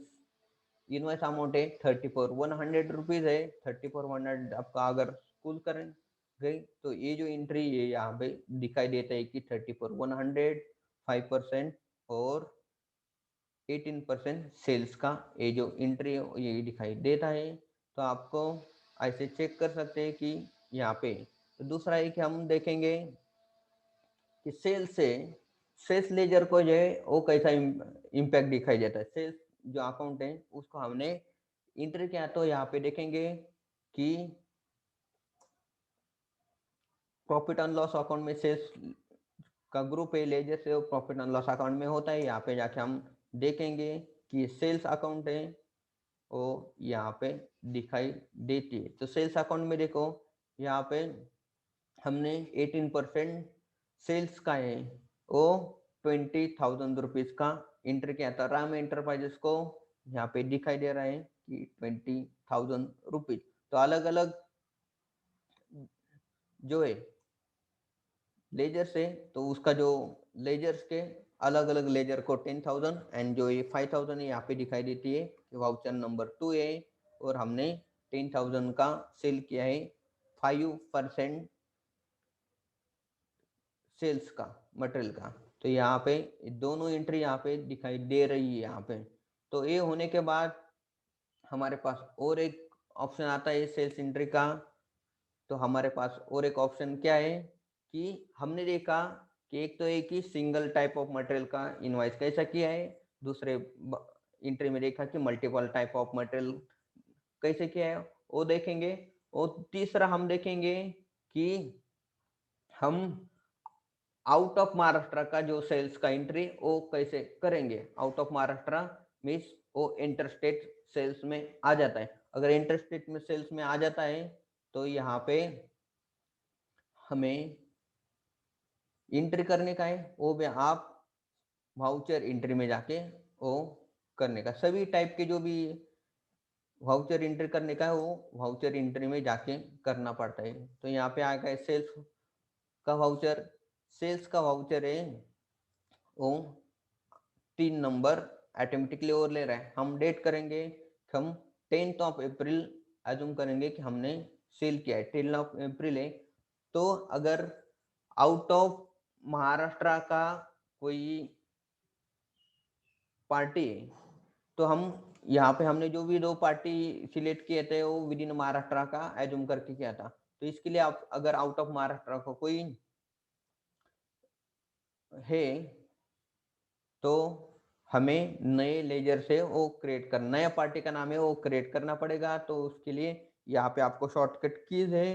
इनवॉइस अमाउंट है 34,100 है। 34,100 आपका अगर स्कूल करें गई तो ये जो एंट्री है यहाँ पे दिखाई देता है कि 34,100 5% और 18% सेल्स का ये जो एंट्री है ये दिखाई देता है। तो आपको ऐसे चेक कर सकते हैं कि यहाँ पे। तो दूसरा है कि हम देखेंगे कि सेल्स लेजर को जो है वो कैसा इम्पैक्ट दिखाई देता है। सेल्स जो अकाउंट है उसको हमने इंटर किया, तो यहाँ पे देखेंगे कि प्रॉफिट एंड लॉस अकाउंट में सेल्स का ग्रुप है, लेजर से वो प्रॉफिट एंड लॉस अकाउंट में होता है। यहाँ पे जाके हम देखेंगे कि सेल्स अकाउंट है वो यहाँ पे दिखाई देती है। तो सेल्स अकाउंट में देखो यहाँ पे हमने 18% सेल्स का है वो 20,000 का इंटर किया था। राम एंटरप्राइजेस को यहाँ पे दिखाई दे रहा है कि 20,000 तो अलग अलग जो है लेजर से, तो उसका जो लेजर्स के अलग अलग लेजर को 10,000 एंड जो ये 5,000 यहाँ पे दिखाई देती है कि वाउचर नंबर 2 है और हमने 10,000 का सेल किया है 5% सेल्स का मटेरियल का। तो यहाँ पे दोनों एंट्री यहाँ पे दिखाई दे रही है यहाँ पे। तो ये होने के बाद हमारे पास और एक ऑप्शन आता है सेल्स एंट्री का। तो हमारे पास और एक ऑप्शन क्या है कि हमने देखा कि एक ही सिंगल टाइप ऑफ मटेरियल का इनवॉइस कैसा किया है, दूसरे एंट्री में देखा कि मल्टीपल टाइप ऑफ मटेरियल कैसे किया है वो देखेंगे। और तीसरा हम देखेंगे कि हम आउट ऑफ महाराष्ट्र का जो सेल्स का एंट्री वो कैसे करेंगे। आउट ऑफ महाराष्ट्र मीन्स वो इंटर स्टेट सेल्स में आ जाता है। अगर इंटर स्टेट में सेल्स में आ जाता है तो यहाँ पे हमें एंट्री करने का है, वो भी आप वाउचर एंट्री में जाके वो करने का। सभी टाइप के जो भी वाउचर एंट्री करने का है वो वाउचर एंट्री में जाके करना पड़ता है। तो यहाँ पे आ गया सेल्स का वाउचर। सेल्स का वाउचर है वो 3 नंबर ऑटोमेटिकली और ले रहा है। हम डेट करेंगे, हम 10th ऑफ अप्रैल एज्यूम करेंगे कि हमने सेल किया है, 10 ऑफ अप्रैल है। तो अगर आउट ऑफ महाराष्ट्र का कोई पार्टी है तो हम यहाँ पे हमने जो भी 2 पार्टी सिलेक्ट किए थे वो विद इन महाराष्ट्र का एज्यूम करके किया था। तो इसके लिए आप अगर आउट ऑफ महाराष्ट्र का कोई है तो हमें नए लेजर से वो क्रिएट करना, नया पार्टी का नाम है वो क्रिएट करना पड़ेगा। तो उसके लिए यहाँ पे आपको शॉर्टकट कीज है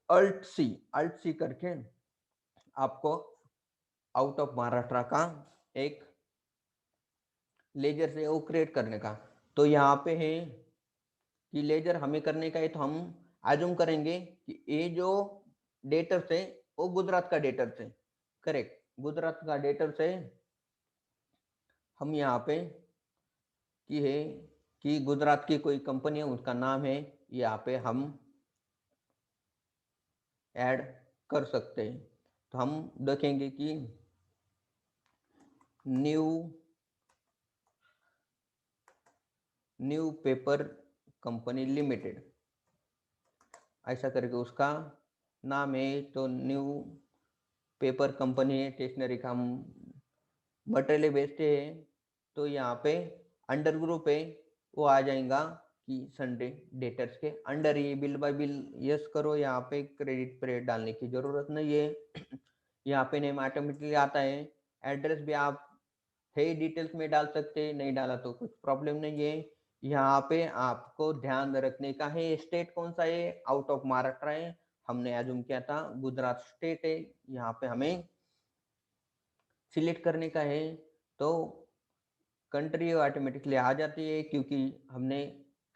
अल्ट सी करके आपको आउट ऑफ महाराष्ट्र का एक लेजर से वो क्रिएट करने का। तो यहाँ पे है कि लेजर हमें करने का है तो हम एज्यूम करेंगे कि ये जो डेटर से वो गुजरात का डेटर से, करेक्ट, गुजरात का डेटर से हम यहाँ पे की है कि गुजरात की कोई कंपनी है उसका नाम है, यहाँ पे हम ऐड कर सकते हैं। तो हम देखेंगे कि न्यू पेपर कंपनी लिमिटेड ऐसा करके उसका नाम है। तो न्यू पेपर कंपनी है, स्टेशनरी का हम मटेरियल बेचते हैं। तो यहाँ पे अंडर ग्रुप है वो आ जाएगा कि संडे डेटर्स के अंडर ही बिल बाय बिल यस करो, यहाँ पे क्रेडिट पीरियड डालने की जरूरत नहीं है। यहाँ पे नेम ऑटोमेटिकली आता है। एड्रेस भी आप है डिटेल्स में डाल सकते हैं, नहीं डाला तो कुछ प्रॉब्लम नहीं है। यहाँ पे आपको ध्यान रखने का है स्टेट कौन सा है, आउट ऑफ महाराष्ट्र है, हमने एज्यूम किया था गुजरात स्टेट है। यहाँ पे हमें सिलेक्ट करने का है तो कंट्री ऑटोमेटिकली आ जाती है क्योंकि हमने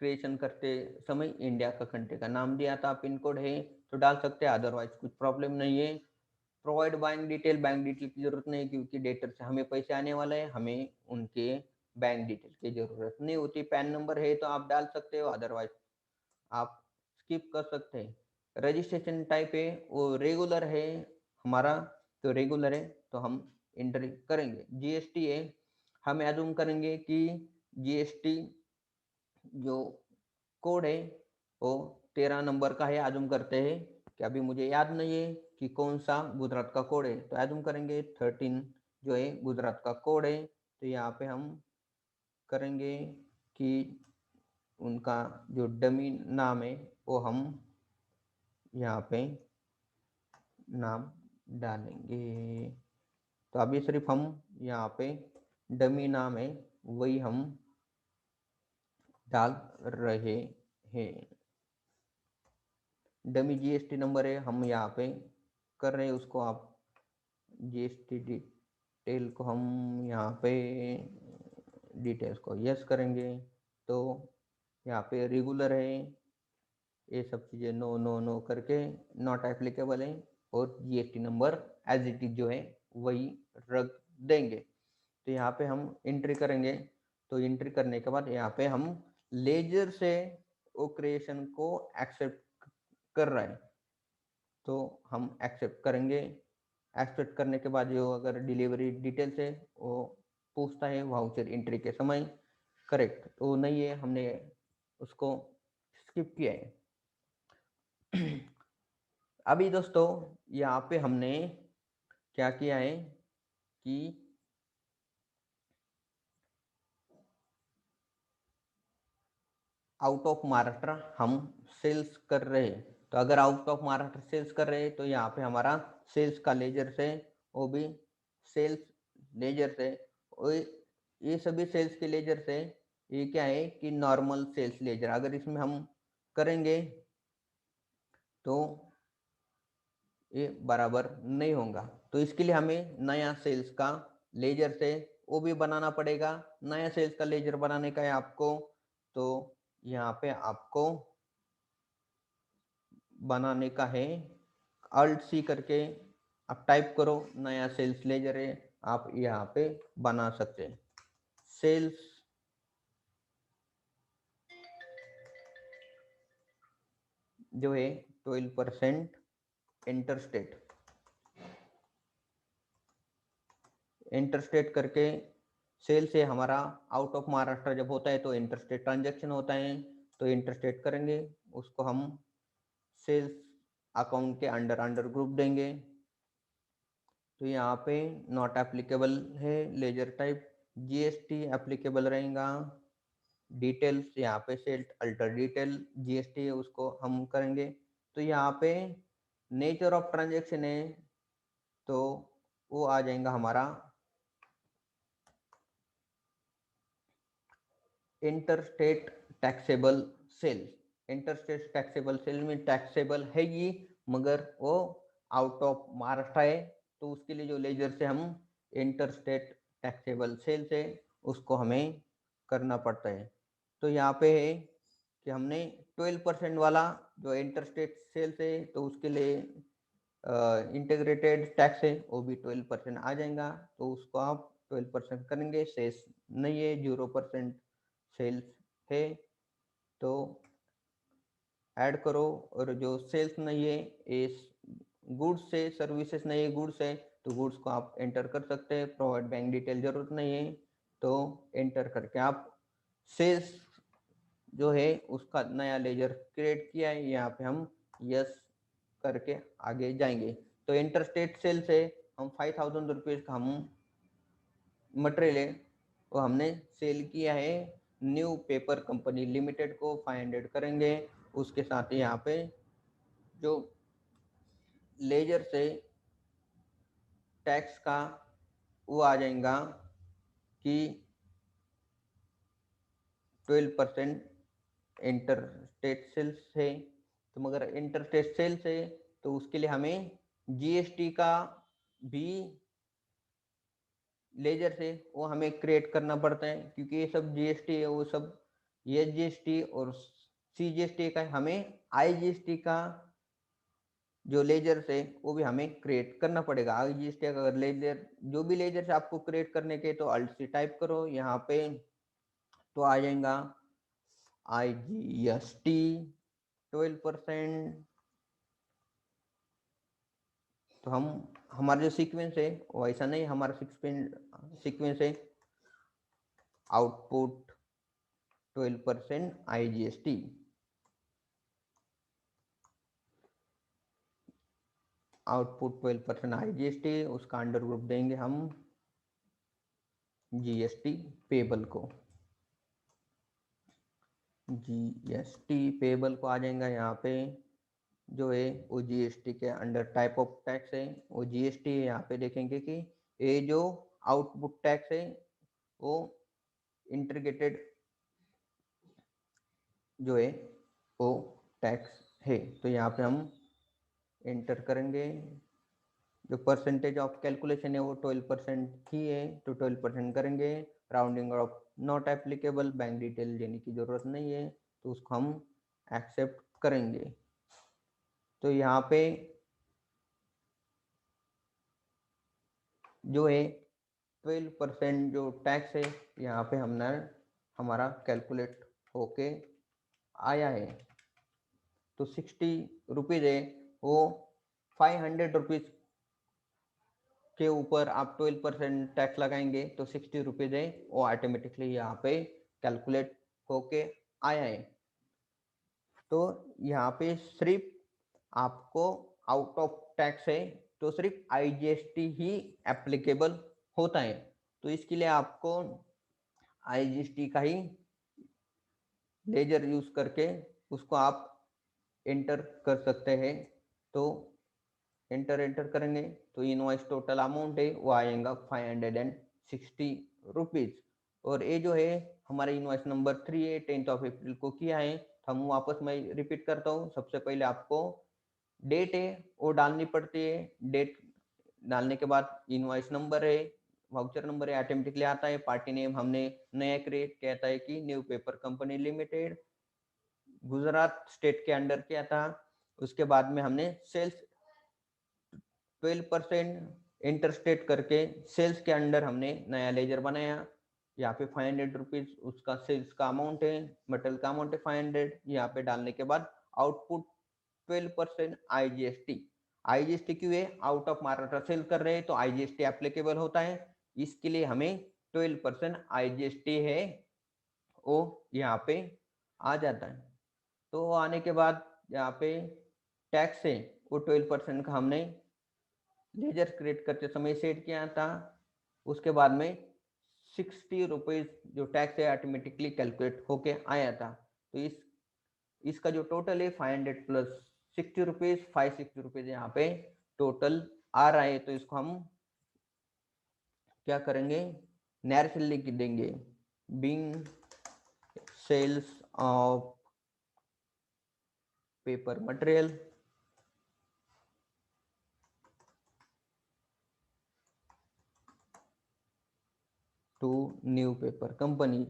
क्रिएशन करते समय इंडिया का कंट्री का नाम दिया था। पिन कोड है तो डाल सकते हैं, अदरवाइज कुछ प्रॉब्लम नहीं है। प्रोवाइड बैंक डिटेल की जरूरत नहीं क्योंकि डेटर से हमें पैसे आने वाले हैं, हमें उनके बैंक डिटेल की जरूरत नहीं होती। पैन नंबर है तो आप डाल सकते हो, अदरवाइज आप स्किप कर सकते हैं। रजिस्ट्रेशन टाइप है वो रेगुलर है हमारा, तो रेगुलर है तो हम एंट्री करेंगे। जीएसटी है, हम एज्यूम करेंगे कि जीएसटी जो कोड है वो 13 नंबर का है, एज्यूम करते हैं कि अभी मुझे याद नहीं है कि कौन सा गुजरात का कोड है, तो एज्यूम करेंगे 13 जो है गुजरात का कोड है। तो यहाँ पे हम करेंगे कि उनका जो डमी नाम है वो हम यहाँ पे नाम डालेंगे। तो अभी सिर्फ हम यहाँ पे डमी नाम है वही हम डाल रहे हैं। डमी जीएसटी नंबर है हम यहाँ पे कर रहे हैं उसको, आप जीएसटी डिटेल को हम यहाँ पे डिटेल्स को यस करेंगे। तो यहाँ पे रेगुलर है, ये सब चीज़ें नो नो नो करके नॉट एप्लीकेबल है, और GST number as it is जो है वही रख देंगे। तो यहाँ पे हम एंट्री करेंगे। तो एंट्री करने के बाद यहाँ पे हम लेजर से वो क्रिएशन को एक्सेप्ट कर रहे हैं तो हम एक्सेप्ट करेंगे। एक्सेप्ट करने के बाद जो अगर डिलीवरी डिटेल्स है वो पूछता है वाउचर एंट्री के समय, करेक्ट तो नहीं है, हमने उसको स्किप किया है। अभी दोस्तों यहाँ पे हमने क्या किया है कि आउट ऑफ महाराष्ट्र हम सेल्स कर रहे हैं, तो अगर आउट ऑफ महाराष्ट्र सेल्स कर रहे हैं तो यहाँ पे हमारा सेल्स का लेजर से वो भी सेल्स लेजर से, और ये सभी सेल्स के लेजर से ये क्या है कि नॉर्मल सेल्स लेजर, अगर इसमें हम करेंगे तो ये बराबर नहीं होगा। तो इसके लिए हमें नया सेल्स का लेजर से वो भी बनाना पड़ेगा। नया सेल्स का लेजर बनाने का है आपको, तो यहाँ पे आपको बनाने का है Alt C करके आप टाइप करो, नया सेल्स लेजर है, आप यहाँ पे बना सकते हैं। सेल्स जो है 12% इंटरस्टेट, इंटरस्टेट करके सेल से हमारा आउट ऑफ महाराष्ट्र जब होता है तो इंटरस्टेट ट्रांजैक्शन होता है, तो इंटरस्टेट करेंगे, उसको हम सेल्स अकाउंट के अंडर ग्रुप देंगे। तो यहाँ पे नॉट एप्लीकेबल है लेजर टाइप, जीएसटी एप्लीकेबल रहेगा। डिटेल्स यहाँ पे सेल्स अल्टर डिटेल जीएसटी है उसको हम करेंगे। तो यहाँ पे नेचर ऑफ ट्रांजैक्शन है तो वो आ जाएगा हमारा interstate taxable sale. Interstate taxable sale में टैक्सेबल है ये, मगर वो आउट ऑफ महाराष्ट्र है, तो उसके लिए जो लेजर से हम इंटरस्टेट टैक्सेबल सेल से उसको हमें करना पड़ता है। तो यहाँ पे है कि हमने 12% वाला जो इंटरस्टेट सेल से, तो उसके लिए इंटीग्रेटेड टैक्स है वो भी 12% आ जाएगा, तो उसको आप 12% करेंगे। सेल्स नहीं है, 0% सेल्स है तो ऐड करो। और जो सेल्स नहीं है इस गुड्स से, सर्विसेज नहीं है गुड्स है, तो गुड्स को आप एंटर कर सकते हैं। प्रोवाइड बैंक डिटेल जरूरत नहीं है, तो एंटर करके आप सेल्स जो है उसका नया लेजर क्रिएट किया है, यहाँ पे हम यस करके आगे जाएंगे। तो इंटरस्टेट सेल से हम 5000 रुपीज का हम मटेरियल है वो हमने सेल किया है न्यू पेपर कंपनी लिमिटेड को, 500 करेंगे। उसके साथ ही यहाँ पे जो लेजर से टैक्स का वो आ जाएगा कि 12% इंटरस्टेट सेल्स है, तो मगर इंटरस्टेट सेल्स है तो उसके लिए हमें जीएसटी का भी लेजर से वो हमें क्रिएट करना पड़ता है, क्योंकि ये सब जीएसटी है, वो सब ये जीएसटी और सीजीएसटी का, हमें आईजीएसटी का जो लेजर से वो भी हमें क्रिएट करना पड़ेगा। आईजीएसटी का अगर लेजर जो भी लेजर से आपको क्रिएट करने के, तो अल्ट सी टाइप करो यहाँ पे, तो आ जाएगा आईजीएसटी 12%। तो हम हमारा जो सीक्वेंस है वो ऐसा नहीं, हमारा सीक्वेंस है आउटपुट 12% आईजीएसटी, आउटपुट 12% आईजीएसटी, उसका अंडर ग्रुप देंगे हम जीएसटी पेबल को, जीएसटी पेबल को आ जाएगा यहाँ पे जो है वो जीएसटी के अंडर टाइप ऑफ टैक्स है, वो जीएसटी है। यहाँ पे देखेंगे कि ये जो आउटपुट टैक्स है वो इंटीग्रेटेड जो है वो टैक्स है, तो यहाँ पे हम एंटर करेंगे। जो परसेंटेज ऑफ कैलकुलेशन है वो 12% ही है, तो 12% करेंगे। Rounding off not applicable, bank detail देने की जरूरत नहीं है, तो उसको हम एक्सेप्ट करेंगे। तो यहाँ पे जो है 12% जो टैक्स है यहाँ पे हमने हमारा कैलकुलेट होके आया है। तो 60 रुपीज है वो 500 रुपीज के ऊपर आप 12% टैक्स लगाएंगे तो 60 रुपीज है वो ऑटोमेटिकली यहाँ पे कैलकुलेट होके आया है। तो यहाँ पे सिर्फ आपको आउट ऑफ टैक्स है तो सिर्फ आईजीएसटी ही एप्लीकेबल होता है, तो इसके लिए आपको आईजीएसटी का ही लेजर यूज करके उसको आप एंटर कर सकते हैं। तो एंटर करेंगे तो इनवॉइस टोटल अमाउंट है वो आएगा 560 रुपीज। और ये जो है हमारा इनवॉइस नंबर 3 है, 10 अप्रैल को किया है। तो हम वापस मैं रिपीट करता हूँ। सबसे पहले आपको डेट है वो डालनी पड़ती है। डेट डालने के बाद इनवॉइस नंबर है, वाउचर नंबर है, ऑटोमेटिकली आता है। पार्टी नेम हमने नया क्रिएट कहता है कि new Paper Company limited, Gujarat state के अंडर किया था। उसके बाद में हमने सेल्स 12% इंटरस्टेट करके सेल्स के अंडर हमने नया लेजर बनाया। यहाँ पे 500 रुपीज उसका सेल्स का अमाउंट है, मटेरियल का अमाउंट है 500। यहाँ पे डालने के बाद आउटपुट 12% आईजीएसटी। आईजीएसटी क्यों है? आउट ऑफ महाराष्ट्र सेल कर रहे हैं तो आईजीएसटी एप्लीकेबल होता है, इसके लिए हमें 12% आईजीएसटी है वो यहाँ पे आ जाता है। तो आने के बाद यहाँ पे टैक्स है वो 12% का हमने लेजर क्रिएट करते समय सेट किया था। उसके बाद में 60 रुपीज जो टैक्स है ऑटोमेटिकली कैलकुलेट होके आया था। तो इसका जो टोटल है 500 प्लस 60 रुपीज, 560 रुपीज यहाँ पे टोटल आ रहा है। तो इसको हम क्या करेंगे, नैरेशन लिख देंगे, being sales of paper material to New Paper Company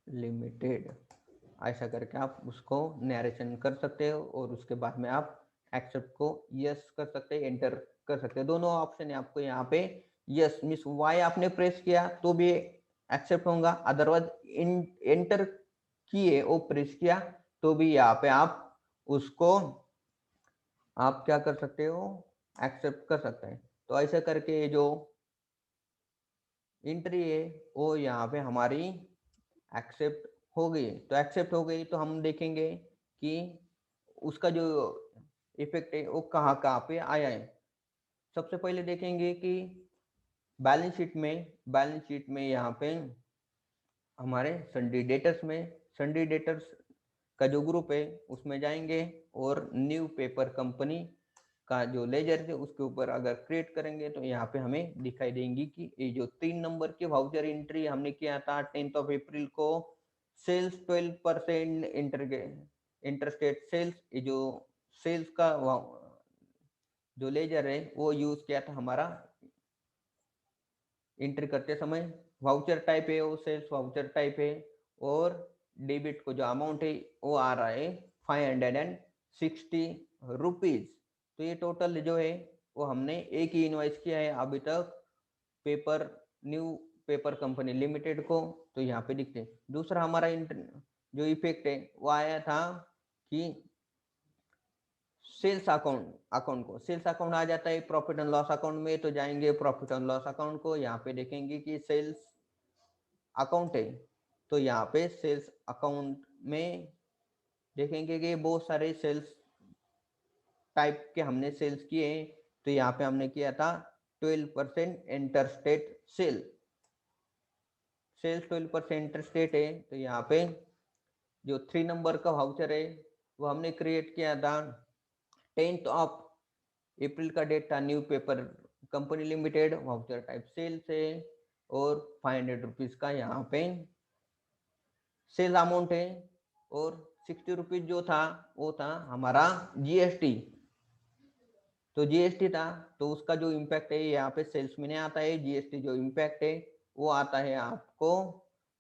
Limited. ऐसा करके आप उसको नरेशन कर सकते हो और उसके बाद में आप एक्सेप्ट को यस कर सकते हैं, एंटर कर सकते हैं। दोनों ऑप्शन है आपको यहाँ पे। यस मीन्स वाई आपने प्रेस किया तो भी एक्सेप्ट होगा, अदरवाइज एंटर किए वो प्रेस किया तो भी यहाँ पे आप उसको आप क्या कर सकते हो, एक्सेप्ट कर सकते हैं। तो ऐसे करके जो एंट्री है वो यहाँ पे हमारी एक्सेप्ट हो गई। तो एक्सेप्ट हो गई तो हम देखेंगे कि उसका जो इफेक्ट है वो कहाँ कहाँ पे आया है। सबसे पहले देखेंगे कि बैलेंस शीट में यहाँ पे हमारे सन्डी डेटर्स में, सन्डी डेटर्स का जो ग्रुप है उसमें जाएंगे और न्यू पेपर कंपनी का जो लेजर है उसके ऊपर अगर क्रिएट करेंगे तो यहाँ पे हमें दिखाई देंगी कि ये जो 3 नंबर की वाउचर एंट्री हमने किया था 10 अप्रैल को, सेल्स 12% इंटरस्टेट सेल्स, ये जो सेल्स का जो लेजर है वो यूज किया था हमारा एंट्री करते समय। वाउचर टाइप है वो सेल्स वाउचर टाइप है और डेबिट को जो अमाउंट है वो आ रहा है 560 रुपीज। तो ये टोटल जो है वो हमने एक ही इनवॉइस किया है अभी तक paper new Paper Company limited को। तो यहाँ पे दिखते दूसरा हमारा जो इफेक्ट है वो आया था कि सेल्स अकाउंट को, सेल्स अकाउंट आ जाता है प्रॉफिट एंड लॉस अकाउंट में। तो जाएंगे प्रॉफिट एंड लॉस अकाउंट को, यहाँ पे देखेंगे कि सेल्स अकाउंट है। तो यहाँ पे सेल्स अकाउंट में देखेंगे कि बहुत सारे सेल्स टाइप के हमने सेल्स किए हैं। तो यहाँ पे हमने किया था 12% इंटरस्टेट सेल, सेल्स 12% इंटरस्टेट है। तो यहाँ पे जो 3 नंबर का वाउचर है वो हमने क्रिएट किया था 10 अप्रैल का डेट था, New Paper Company Limited, voucher type sales है और 500 रुपीज का यहाँ पे सेल अमाउंट है। और 60 रुपीज जो था वो था हमारा जीएसटी। तो जीएसटी था तो उसका जो इम्पैक्ट है यहाँ पे सेल्स में नहीं आता है, जीएसटी जो इम्पैक्ट है वो आता है आपको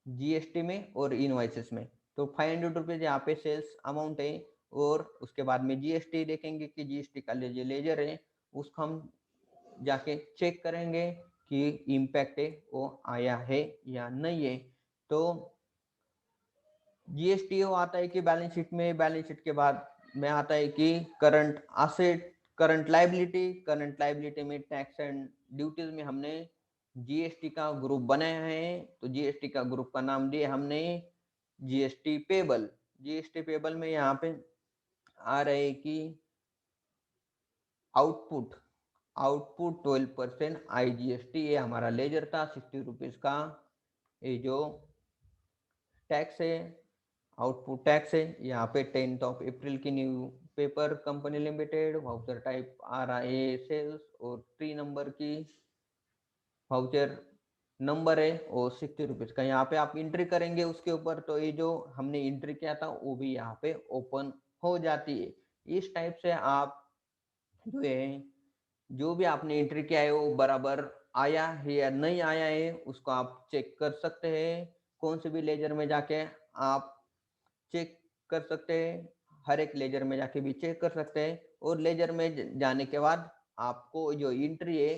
जीएसटी में और इनवॉइसेस में। तो 500 रुपीज यहाँ पे सेल्स अमाउंट है और उसके बाद में जीएसटी देखेंगे कि जीएसटी का जो लेजर है उसको हम जाके चेक करेंगे कि इम्पैक्ट है वो आया है या नहीं है। तो जीएसटी वो आता है कि बैलेंस शीट में, बैलेंस शीट के बाद में आता है कि करंट असेट, करंट लाइबिलिटी में टैक्स एंड ड्यूटीज में हमने जीएसटी का ग्रुप बनाया है। तो जीएसटी का ग्रुप का नाम दिया हमने जीएसटी पेबल। जीएसटी पेबल में यहाँ पे आ रहे कि आउटपुट आउटपुट 12% IGST, ये हमारा लेजर था 60 रुपीज का। ये जो टैक्स है, आउटपुट टैक्स है, यहाँ पे 10th ऑफ अप्रैल की New Paper Company Limited, voucher type RIA sales, और 3 नंबर की वाउचर नंबर है और 60 रुपीज का। यहाँ पे आप एंट्री करेंगे उसके ऊपर, तो ये जो हमने एंट्री किया था वो भी यहाँ पे ओपन हो जाती है। इस टाइप से आप जो है, जो भी आपने एंट्री किया है वो बराबर आया है या नहीं आया है, उसको आप चेक कर सकते हैं। कौन से भी लेजर में जाके आप चेक कर सकते हैं, हर एक लेजर में जाके भी चेक कर सकते हैं। और लेजर में जाने के बाद आपको जो एंट्री है,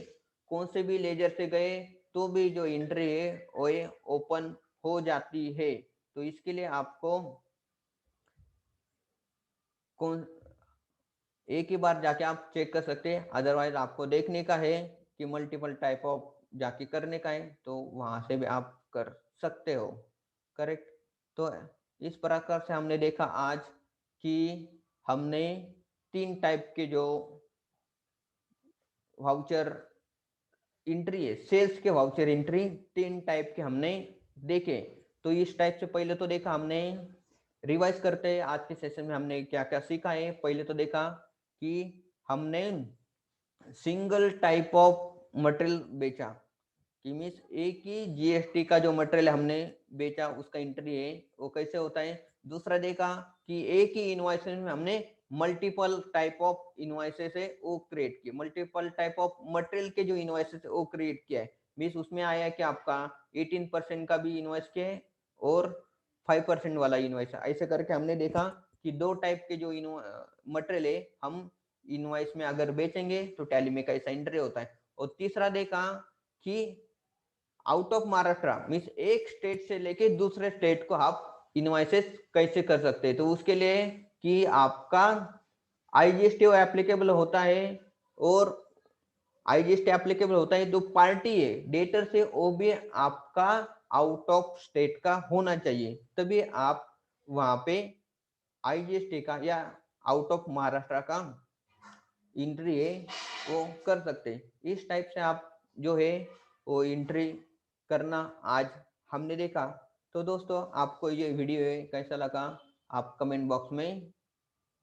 कौन से भी लेजर से गए तो भी जो एंट्री है वो ओपन हो जाती है। तो इसके लिए आपको कौन एक ही बार जाके आप चेक कर सकते हैं, अदरवाइज आपको देखने का है कि मल्टीपल टाइप ऑफ जाके करने का है, तो वहां से भी आप कर सकते हो। करेक्ट। तो इस प्रकार से हमने देखा आज कि हमने 3 टाइप के जो वाउचर एंट्री है, सेल्स के वाउचर एंट्री 3 टाइप के हमने देखे। तो इस टाइप से पहले तो देखा हमने, रिवाइज करते हैं आज के सेशन में हमने क्या क्या सीखा है। पहले तो देखा कि हमने सिंगल टाइप ऑफ मटेरियल बेचा, कि मीन्स एक ही GST का जो मटेरियल हमने बेचा उसका एंट्री है वो कैसे होता है। दूसरा देखा कि एक ही इनवॉइस में हमने मल्टीपल टाइप ऑफ इनवॉइसेस है वो क्रिएट किए, मल्टीपल टाइप ऑफ मटेरियल के जो इनवॉइसेस है वो क्रिएट किया है। मीन्स उसमें आया कि आपका 18% का भी इनवॉइस किया है और 5% वाला इनवॉइस है। ऐसे करके हमने देखा कि 2 टाइप के जो मटेरियल है हम इनवॉइस में अगर बेचेंगे तो टैली में कैसा एंट्री होता है। और तीसरा देखा कि आउट ऑफ महाराष्ट्र मीन्स एक स्टेट से लेके दूसरे स्टेट को आप इनवॉइसेस कैसे कर सकते हैं। तो उसके लिए कि आपका IGST एप्लीकेबल होता है, और IGST एप्लीकेबल होता है, जो पार्टी है डेटर से वो भी आपका आउट ऑफ स्टेट का होना चाहिए, तभी आप वहां पे IGST का या आउट ऑफ महाराष्ट्र का एंट्री है वो कर सकते हैं। इस टाइप से आप जो है वो एंट्री करना आज हमने देखा। तो दोस्तों आपको ये वीडियो है कैसा लगा, आप कमेंट बॉक्स में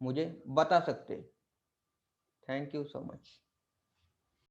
मुझे बता सकते हैं। Thank you so much.